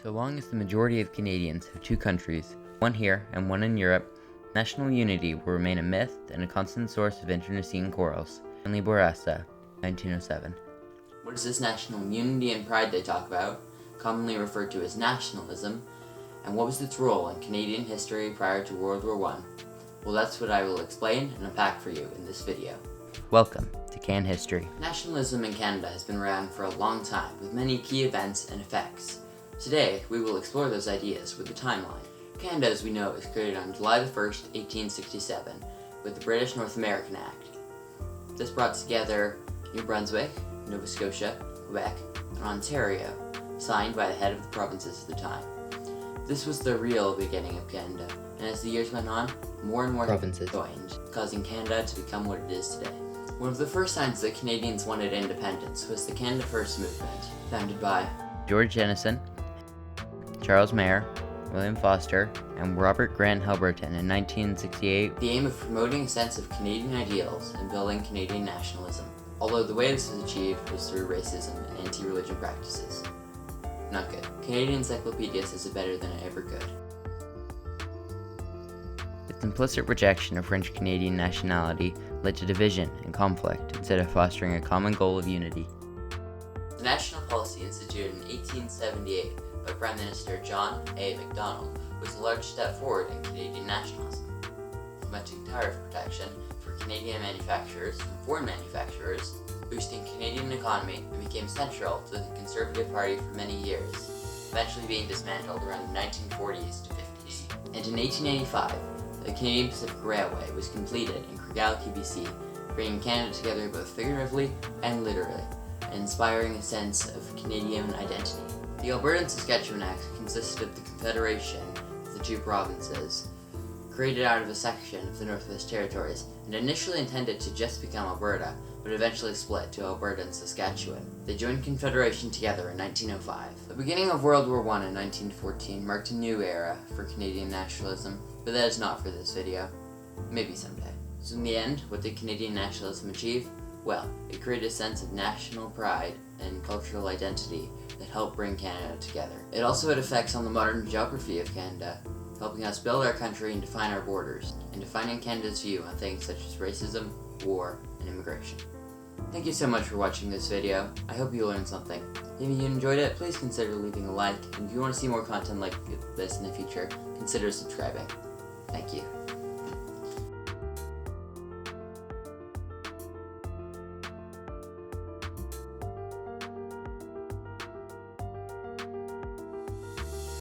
So long as the majority of Canadians have two countries, one here and one in Europe, national unity will remain a myth and a constant source of internecine quarrels. Stanley Bourassa, 1907. What is this national unity and pride they talk about, commonly referred to as nationalism, and what was its role in Canadian history prior to World War I? Well, that's what I will explain and unpack for you in this video. Welcome to Can History. Nationalism in Canada has been around for a long time, with many key events and effects. Today, we will explore those ideas with a timeline. Canada, as we know, was created on July 1st, 1867, with the British North American Act. This brought together New Brunswick, Nova Scotia, Quebec, and Ontario, signed by the head of the provinces at the time. This was the real beginning of Canada, and as the years went on, more and more Provinces joined, causing Canada to become what it is today. One of the first signs that Canadians wanted independence was the Canada First movement, founded by George Jennison, Charles Mayer, William Foster, and Robert Grant Halberton in 1968. the aim of promoting a sense of Canadian ideals and building Canadian nationalism, although the way this was achieved was through racism and anti-religion practices. Not good. Canadian Encyclopedia says it better than it ever could. Its implicit rejection of French Canadian nationality led to division and conflict instead of fostering a common goal of unity. The national policy instituted in 1878 by Prime Minister John A. Macdonald was a large step forward in Canadian nationalism, implementing tariff protection for Canadian manufacturers and foreign manufacturers, boosting Canadian economy, and became central to the Conservative Party for many years, eventually being dismantled around the 1940s to 50s. And in 1885, the Canadian Pacific Railway was completed in Craigellachie, BC, bringing Canada together both figuratively and literally, and inspiring a sense of Canadian identity. The Alberta and Saskatchewan Act consisted of the Confederation of the two provinces, created out of a section of the Northwest Territories, and initially intended to just become Alberta, but eventually split to Alberta and Saskatchewan. They joined Confederation together in 1905. The beginning of World War I in 1914 marked a new era for Canadian nationalism, but that is not for this video. Maybe someday. So in the end, what did Canadian nationalism achieve? Well, it created a sense of national pride and cultural identity that helped bring Canada together. It also had effects on the modern geography of Canada, helping us build our country and define our borders, and defining Canada's view on things such as racism, war, and immigration. Thank you so much for watching this video. I hope you learned something. If you enjoyed it, please consider leaving a like, and if you want to see more content like this in the future, consider subscribing. Thank you.